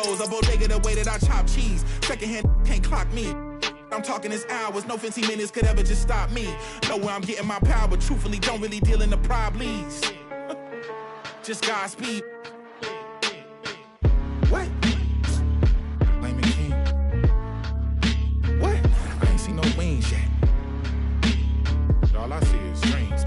clothes, a bodega the way that I chop cheese. Secondhand can't clock me. I'm talking this hours, no 15 minutes could ever just stop me. Know where I'm getting my power, but truthfully don't really deal in the problems. Just Godspeed. What? Blame the king. What? I ain't seen no wings yet. All I see is strings.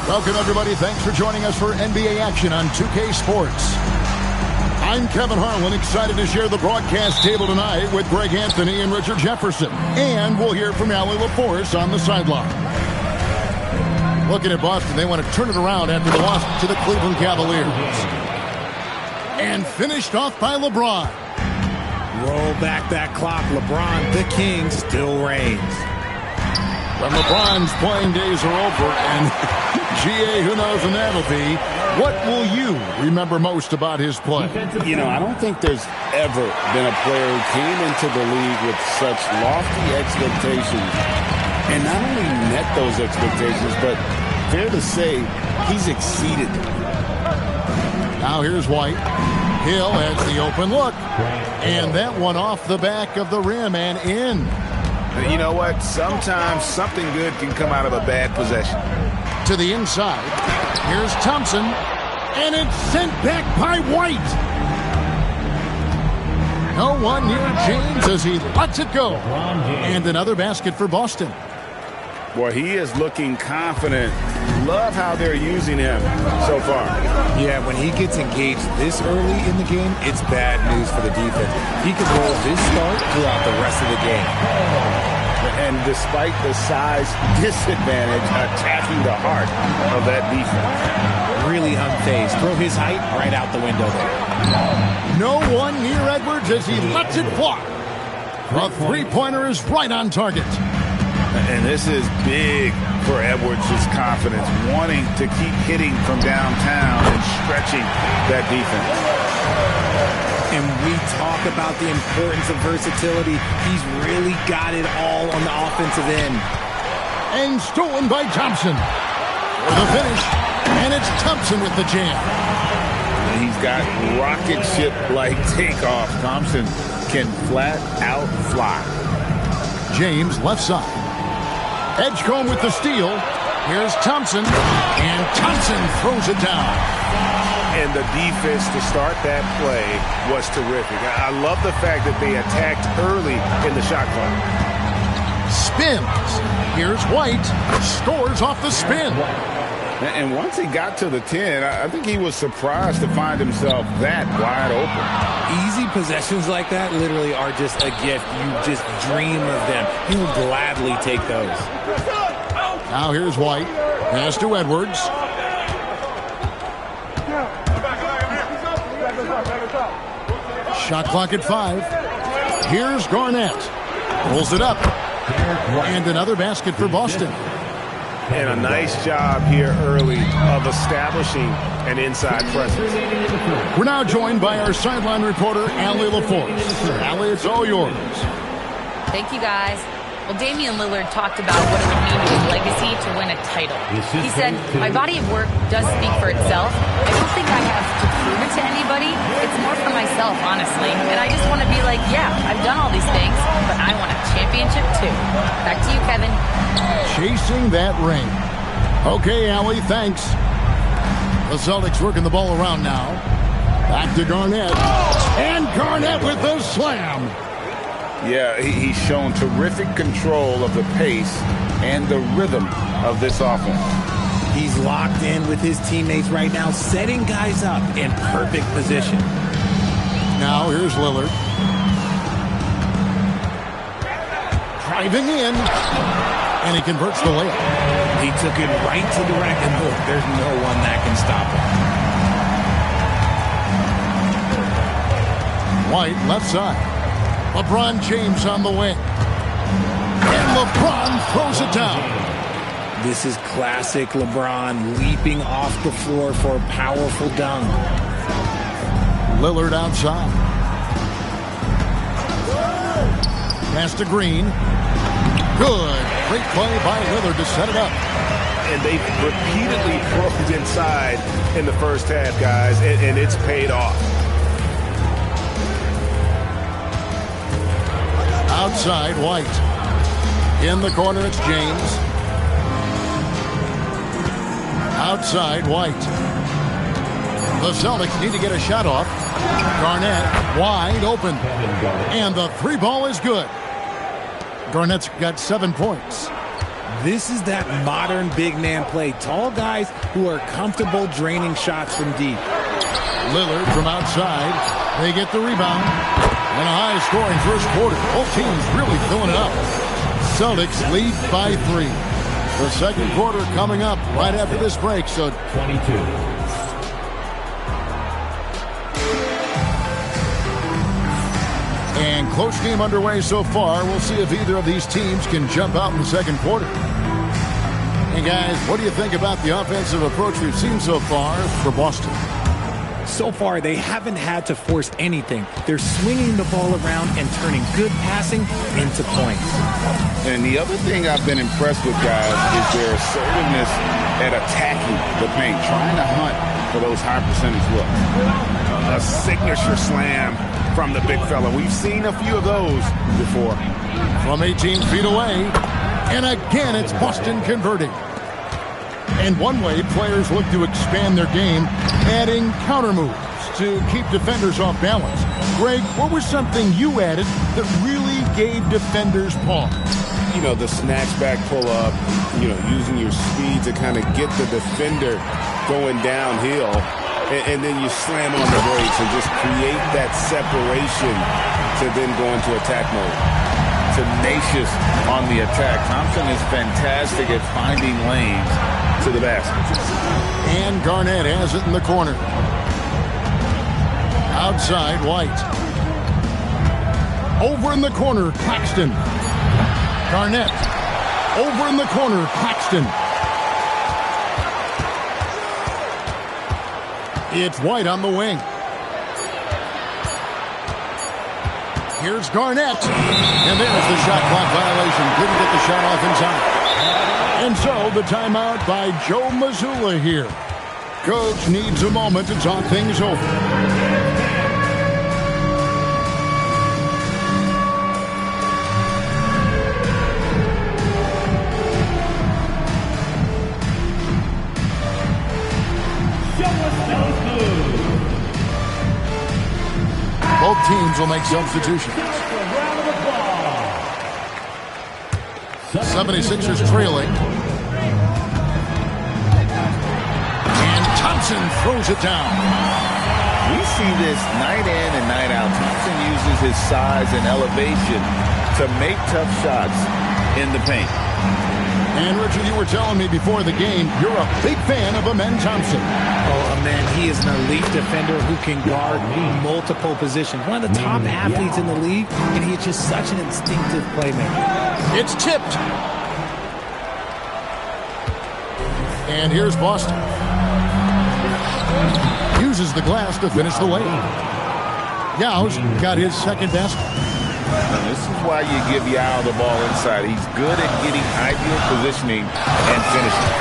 Welcome, everybody. Thanks for joining us for NBA action on 2K Sports. I'm Kevin Harlan, excited to share the broadcast table tonight with Greg Anthony and Richard Jefferson. And we'll hear from Allie LaForce on the sideline. Looking at Boston, they want to turn it around after the loss to the Cleveland Cavaliers. And finished off by LeBron. Roll back that clock. LeBron, the king, still reigns. When LeBron's playing days are over, and GA, who knows when that'll be, what will you remember most about his play? You know, I don't think there's ever been a player who came into the league with such lofty expectations and not only met those expectations, but fair to say, he's exceeded them. Now here's White. Hill has the open look, and that one off the back of the rim and in. You know what? Sometimes something good can come out of a bad possession. To the inside. Here's Thompson. And it's sent back by White. No one near James as he lets it go. And another basket for Boston. Boy, he is looking confident. Love how they're using him so far. Yeah, when he gets engaged this early in the game, it's bad news for the defense. He could roll this start throughout the rest of the game. And despite the size disadvantage, attacking the heart of that defense. Really unfazed. Throw his height right out the window there. No one near Edwards as he lets it fly. A three-pointer is right on target. And this is big for Edwards' confidence, wanting to keep hitting from downtown and stretching that defense. And we talk about the importance of versatility. He's really got it all on the offensive end. And stolen by Thompson. For the finish. And it's Thompson with the jam. He's got rocket ship-like takeoff. Thompson can flat out fly. James left side. Edgecombe with the steal. Here's Thompson. And Thompson throws it down. And the defense to start that play was terrific. I love the fact that they attacked early in the shot clock. Spins. Here's White. Scores off the spin. And once he got to the 10, I think he was surprised to find himself that wide open. Easy possessions like that literally are just a gift. You just dream of them. He will gladly take those. Now here's White. Pass to Edwards. Shot clock at 5. Here's Garnett. Pulls it up. And another basket for Boston. And a nice job here early of establishing an inside presence. We're now joined by our sideline reporter, Allie LaForce. Allie, it's all yours. Thank you, guys. Well, Damian Lillard talked about what it would mean to his legacy to win a title. He said, my body of work does speak for itself. I don't think I have to prove it to anybody. It's more for myself, honestly. And I just want to be like, yeah, I've done all these things, but I want a championship too. Back to you, Kevin. Chasing that ring. Okay, Allie, thanks. The Celtics working the ball around now. Back to Garnett. And Garnett with the slam. Yeah, he's shown terrific control of the pace and the rhythm of this offense. He's locked in with his teammates right now, setting guys up in perfect position. Now here's Lillard. driving in, and he converts the layup. He took it right to the rack, and look, there's no one that can stop him. White, left side. LeBron James on the wing. And LeBron throws it down. This is classic LeBron, leaping off the floor for a powerful dunk. Lillard outside. Pass to Green. Good. Great play by Lillard to set it up. And they've repeatedly probed inside in the first half, guys, and it's paid off. Outside, White. In the corner, it's James. Outside, White. The Celtics need to get a shot off. Garnett wide open. And the three ball is good. Garnett's got 7 points. This is that modern big man play. Tall guys who are comfortable draining shots from deep. Lillard from outside. They get the rebound. And a high-scoring first quarter. Both teams really filling it up. Celtics lead by 3. The second quarter coming up right after this break. So 22. And close game underway so far. We'll see if either of these teams can jump out in the second quarter. And guys, what do you think about the offensive approach we've seen so far for Boston? So far, they haven't had to force anything. They're swinging the ball around and turning good passing into points. And the other thing I've been impressed with, guys, is their assertiveness at attacking the paint, trying to hunt for those high percentage looks. A signature slam from the big fella. We've seen a few of those before. From 18 feet away, and again it's Boston converting. And one way players look to expand their game, adding counter moves to keep defenders off balance. Greg, what was something you added that really gave defenders pause? You know, the snatch back pull up, you know, using your speed to kind of get the defender going downhill. And then you slam on the brakes and just create that separation to then go into attack mode. Tenacious on the attack. Thompson is fantastic at finding lanes to the basket. And Garnett has it in the corner. Outside, White. Over in the corner, Claxton. Garnett. Over in the corner, Claxton. It's White on the wing. Here's Garnett. And there's the shot clock violation. Couldn't get the shot off in time. And so the timeout by Joe Mazzulla here. Coach needs a moment to talk things over. Both teams will make substitutions. 76ers trailing. And Thompson throws it down. We see this night in and night out. Thompson uses his size and elevation to make tough shots in the paint. And Richard, you were telling me before the game, you're a big fan of Amen Thompson. Oh, man, he is an elite defender who can guard multiple positions. One of the top athletes in the league, and he is just such an instinctive playmaker. It's tipped. And here's Boston. Uses the glass to finish the layup. Yau's got his second basket. And this is why you give Yao the ball inside. He's good at getting ideal positioning and finishing.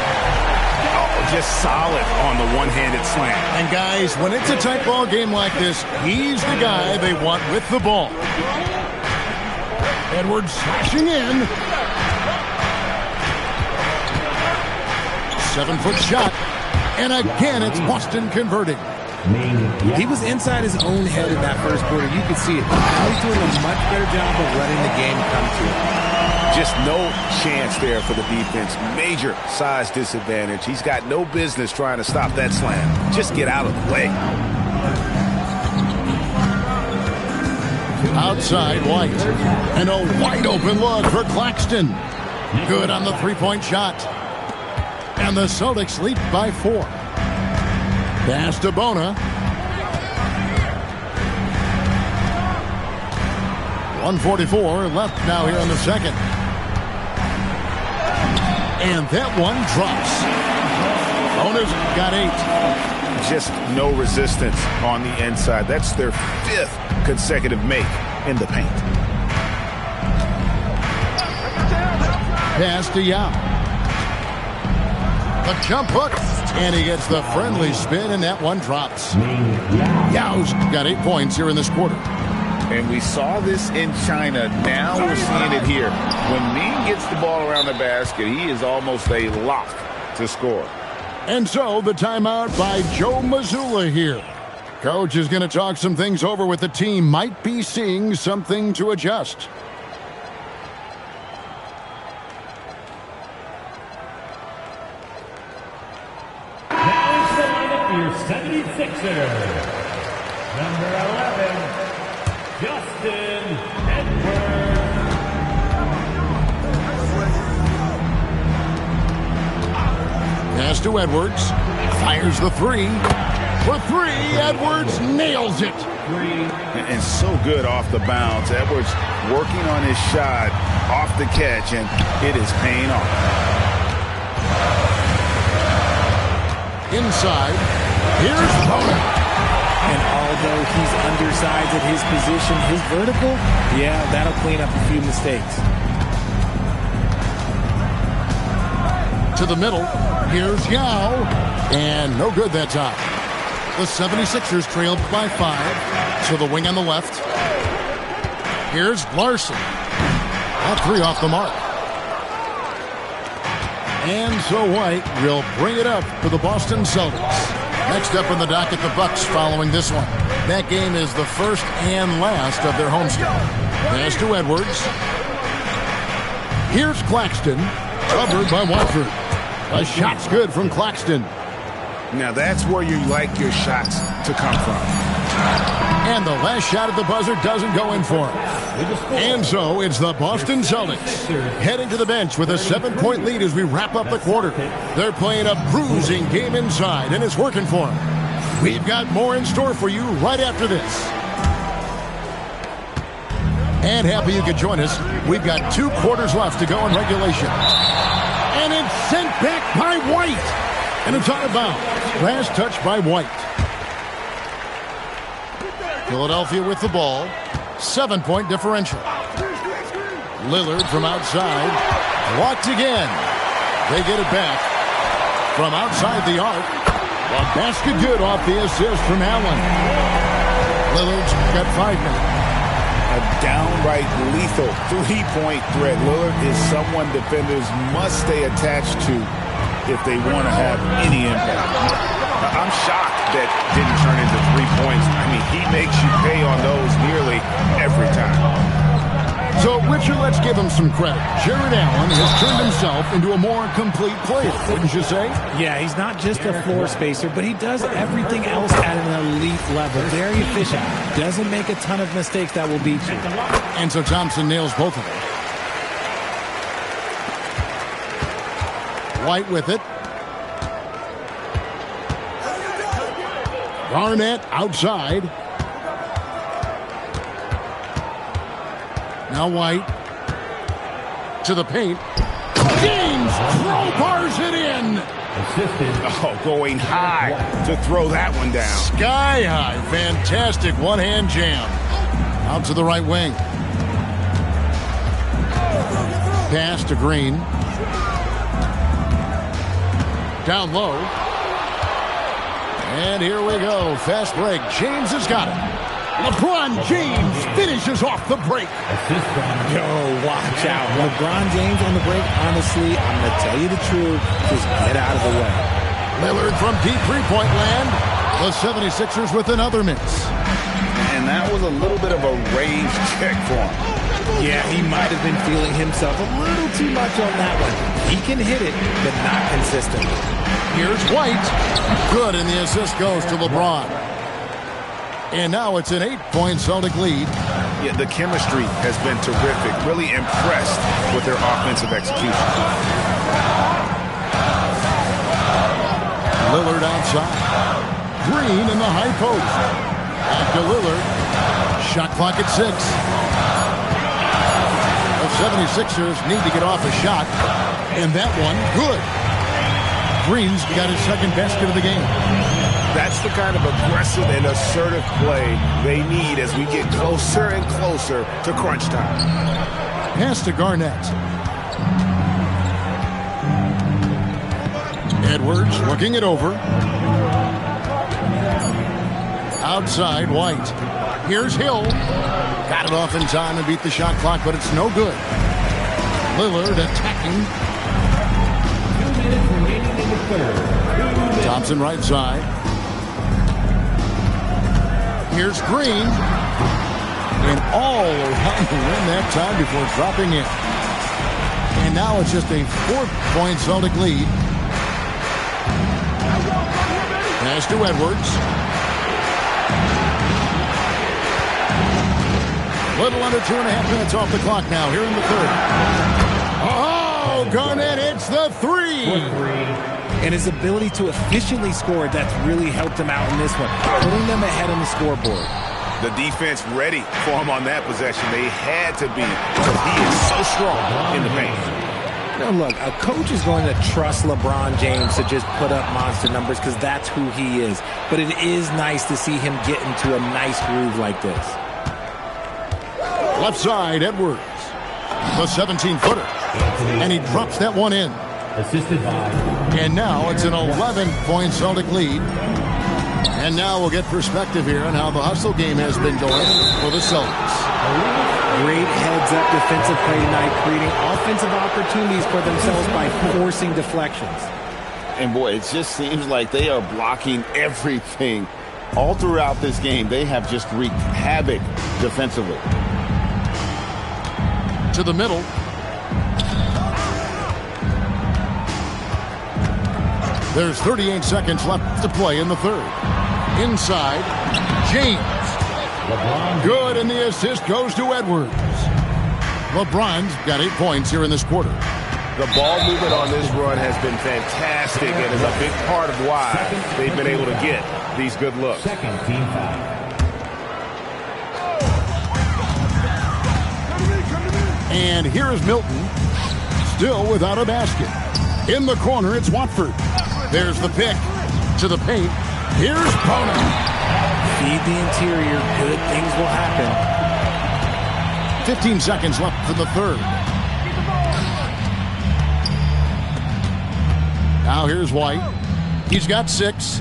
Oh, just solid on the one-handed slam. And guys, when it's a tight ball game like this, he's the guy they want with the ball. Edwards slashing in. 7-foot shot. And again, it's Boston converting. He was inside his own head in that first quarter. You could see it. Now he's doing a much better job of letting the game come to him. Just no chance there for the defense. Major size disadvantage. He's got no business trying to stop that slam. Just get out of the way. Outside White. And a wide open look for Claxton. Good on the three-point shot. And the Celtics lead by 4. Pass to Bona. 1:44 left now here in the second. And that one drops. Bona's got 8. Just no resistance on the inside. That's their 5th consecutive make in the paint. Pass to Yao. The jump hook. And he gets the friendly spin, and that one drops. Yao's got 8 points here in this quarter. And we saw this in China. Now we're seeing it here. When Ming gets the ball around the basket, he is almost a lock to score. And so the timeout by Joe Mazzulla here. Coach is going to talk some things over with the team. Might be seeing something to adjust. Now is the lineup for your 76ers. Number 11, Justin Edwards. Pass to Edwards. Fires the 3. For 3, Edwards nails it. And so good off the bounce. Edwards working on his shot off the catch, and it is paying off. Inside. Here's Bona. And although he's undersized at his position, his vertical, yeah, that'll clean up a few mistakes. To the middle. Here's Yao. And no good that time. The 76ers trailed by 5. To the wing on the left. Here's Larson. That 3 off the mark. And so White will bring it up for the Boston Celtics. Next up in the docket, the Bucks following this one. That game is the first and last of their homestand. Pass to Edwards. Here's Claxton. Covered by Watford. A shot's good from Claxton. Now that's where you like your shots to come from. And the last shot at the buzzer doesn't go in for him. And so it's the Boston Celtics heading to the bench with a 7-point lead as we wrap up the quarter. They're playing a bruising game inside, and it's working for them. We've got more in store for you right after this. And happy you could join us. We've got 2 quarters left to go in regulation. And it's sent back by White. And it's out of bounds. Last touch by White. Philadelphia with the ball. 7-point differential. Lillard from outside. Blocked again. They get it back. From outside the arc. A basket good off the assist from Allen. Lillard's got 5 minutes. A downright lethal 3-point threat. Lillard is someone defenders must stay attached to if they want to have any impact. I'm shocked that didn't turn into 3 points. I mean, he makes you pay on those nearly every time. So, Richard, let's give him some credit. Jared Allen has turned himself into a more complete player, wouldn't you say? Yeah, he's not just a floor spacer, but he does everything else at an elite level. Very efficient. Doesn't make a ton of mistakes that will beat you. And so Thompson nails both of them. White with it. Garnett outside. Now White to the paint. James crowbars it in. Oh, going high to throw that one down. Sky high. Fantastic one-hand jam. Out to the right wing. Pass to Green. Down low. And here we go. Fast break. James has got it. LeBron James finishes off the break. Yo, watch out. LeBron James on the break, honestly, I'm going to tell you the truth. Just get out of the way. Lillard from deep three-point land. The 76ers with another miss. And that was a little bit of a range check for him. Yeah, he might have been feeling himself a little too much on that one. He can hit it, but not consistently. Here's White. Good, and the assist goes to LeBron. And now it's an 8-point Celtic lead. Yeah, the chemistry has been terrific. Really impressed with their offensive execution. Lillard outside. Green in the high post. Back to Lillard. Shot clock at 6. The 76ers need to get off a shot. And that one, good. Green's got his second basket of the game. That's the kind of aggressive and assertive play they need as we get closer and closer to crunch time. Pass to Garnett. Edwards looking it over. Outside, White. Here's Hill. Got it off in time and beat the shot clock, but it's no good. Lillard attacking. 2 minutes remaining in the third. Thompson right side. Here's Green. And all around the rim that time before dropping in. And now it's just a 4-point Celtic lead. Pass to Edwards. Little under 2.5 minutes off the clock now here in the third. Oh, Garnett hits the 3. And his ability to efficiently score, that's really helped him out in this one, putting them ahead on the scoreboard. The defense ready for him on that possession. They had to be because he is so strong in the paint. Now look, a coach is going to trust LeBron James to just put up monster numbers because that's who he is. But it is nice to see him get into a nice groove like this. Left side, Edwards. The 17-footer. And he drops that one in. Assisted by. And now it's an 11-point Celtic lead. And now we'll get perspective here on how the hustle game has been going for the Celtics. Great heads-up defensive play tonight, creating offensive opportunities for themselves by forcing deflections. And boy, it just seems like they are blocking everything. All throughout this game, they have just wreaked havoc defensively. To the middle. There's 38 seconds left to play in the third. Inside, James. LeBron. Good, and the assist goes to Edwards. LeBron's got 8 points here in this quarter. The ball movement on this run has been fantastic and is a big part of why they've been able to get these good looks. Second team foul. And here is Milton, still without a basket. In the corner, it's Watford. There's the pick to the paint. Here's Bono. Feed the interior. Good things will happen. 15 seconds left for the third. Now here's White. He's got 6.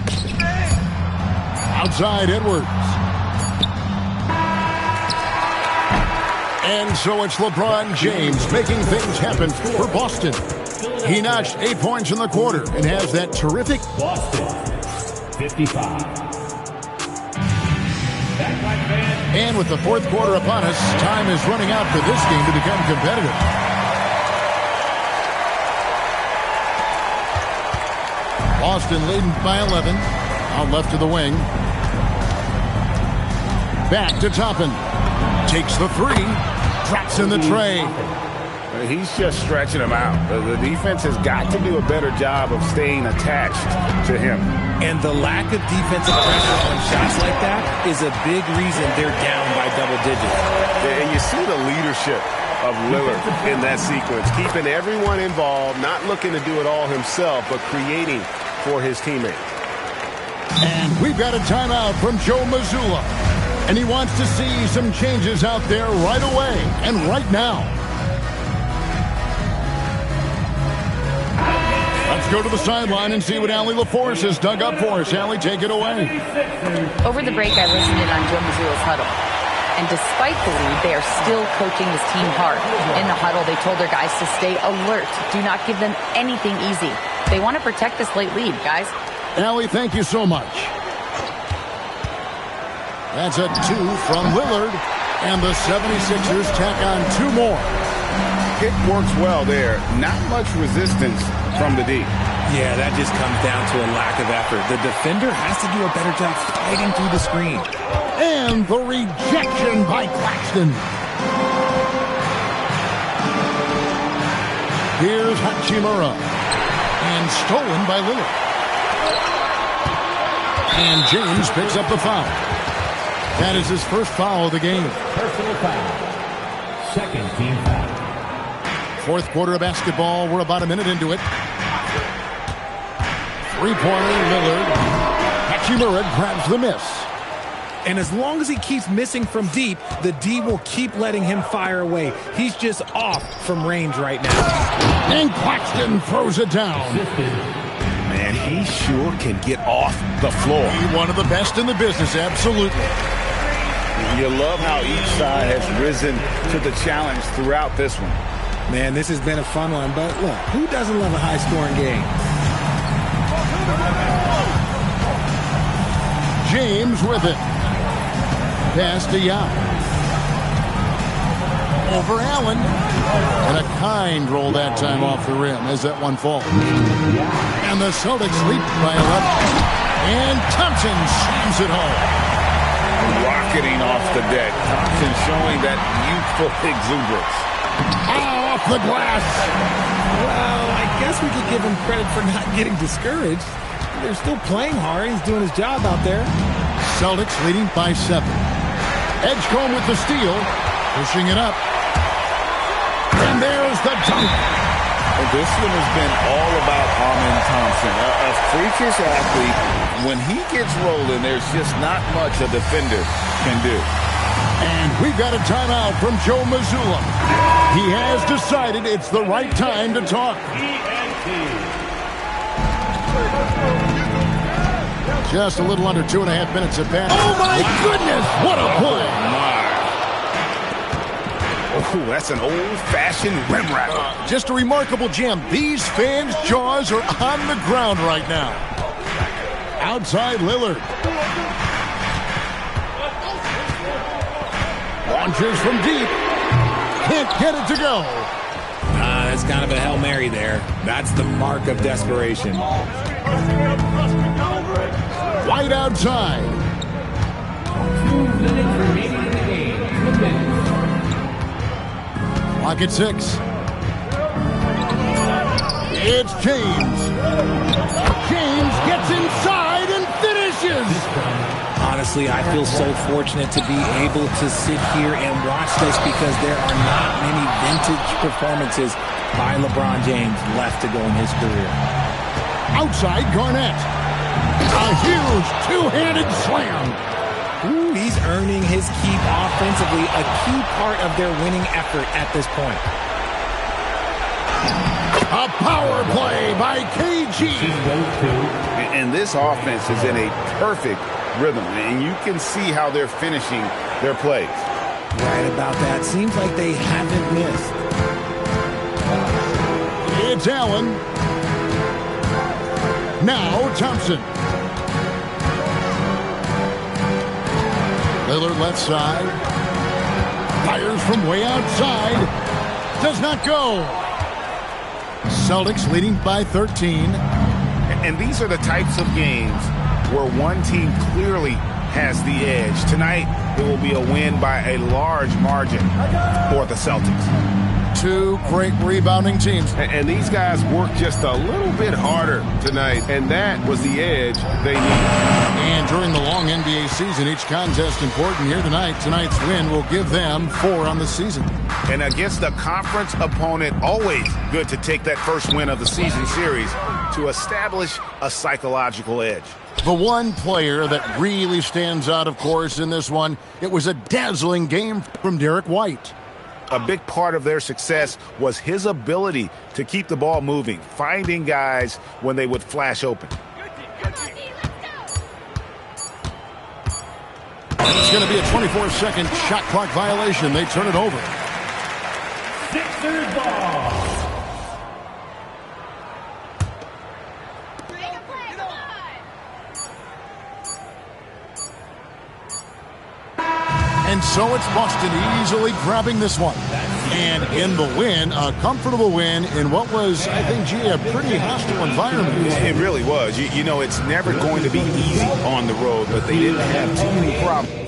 Outside, Edwards. And so it's LeBron James making things happen for Boston. He notched 8 points in the quarter and has that terrific Boston, 55. And with the fourth quarter upon us, time is running out for this game to become competitive. Boston leading by 11. Out left to the wing. Back to Toppin. Takes the 3. Drops in the tray. He's just stretching him out. The defense has got to do a better job of staying attached to him. And the lack of defensive pressure on shots like that is a big reason they're down by double digits. And you see the leadership of Lillard in that sequence, keeping everyone involved, not looking to do it all himself, but creating for his teammates. And we've got a timeout from Joe Mazzulla. And he wants to see some changes out there right away and right now. Let's go to the sideline and see what Allie LaForce has dug up for us. Allie, take it away. Over the break, I listened in on Joe Mazzulla's huddle. And despite the lead, they are still coaching his team hard. In the huddle, they told their guys to stay alert. Do not give them anything easy. They want to protect this late lead, guys. Allie, thank you so much. That's a 2 from Lillard. And the 76ers tack on 2 more. Pick works well there. Not much resistance from the D. Yeah, that just comes down to a lack of effort. The defender has to do a better job fighting through the screen. And the rejection by Claxton. Here's Hachimura. And stolen by Lillard. And James picks up the foul. That is his first foul of the game. Personal foul. Second team foul. Fourth quarter of basketball. We're about a minute into it. Three-pointer, Lillard. Hachimura grabs the miss. And as long as he keeps missing from deep, the D will keep letting him fire away. He's just off from range right now. And Claxton throws it down. Man, he sure can get off the floor. He's one of the best in the business, absolutely. You love how each side has risen to the challenge throughout this one. Man, this has been a fun one, but look, who doesn't love a high-scoring game? James with it. Pass to Yao. Over Allen. And a kind roll that time off the rim as that one falls. And the Celtics lead by 11. And Thompson slams it home. Rocketing off the deck. Thompson showing that youthful exuberance. Off the glass. Well, I guess we could give him credit for not getting discouraged. They're still playing hard. He's doing his job out there. Celtics leading by 7. Edgecombe with the steal. Pushing it up. And there's the dunk. Well, this one has been all about Amen Thompson. A freakish athlete. When he gets rolling, there's just not much a defender can do. And we've got a timeout from Joe Mazzulla. He has decided it's the right time to talk. Just a little under 2.5 minutes at bat. Oh, my goodness! What a play! Oh, that's an old-fashioned rim rattler. Just a remarkable jam. These fans' jaws are on the ground right now. Outside Lillard. Launches from deep. Can't get it to go. That's kind of a Hail Mary there. That's the mark of desperation. White outside. 2 minutes remaining in the game. 2 minutes. Clock at 6. It's James. James gets inside and finishes. Honestly, I feel so fortunate to be able to sit here and watch this because there are not many vintage performances by LeBron James left to go in his career. Outside Garnett. A huge two-handed slam. Ooh, he's earning his keep offensively, a key part of their winning effort at this point. A power play by KG. And this offense is in a perfect rhythm, and you can see how they're finishing their plays. Right about that. Seems like they haven't missed. It's Allen. Now Thompson. Lillard left side. Fires from way outside. Does not go. Celtics leading by 13. And these are the types of games where one team clearly has the edge. Tonight, it will be a win by a large margin for the Celtics. Two great rebounding teams. And these guys worked just a little bit harder tonight, and that was the edge they needed. And during the long NBA season, each contest important here tonight. Tonight's win will give them 4 on the season. And against a conference opponent, always good to take that first win of the season series to establish a psychological edge. The one player that really stands out, of course, in this one, it was a dazzling game from Derek White. A big part of their success was his ability to keep the ball moving, finding guys when they would flash open. It's going to be a 24-second shot clock violation. They turn it over. Sixers ball. And so it's Boston easily grabbing this one. And in the win, a comfortable win in what was, I think, a pretty hostile environment. It really was. You know, it's never going to be easy on the road, but they didn't have too many problems.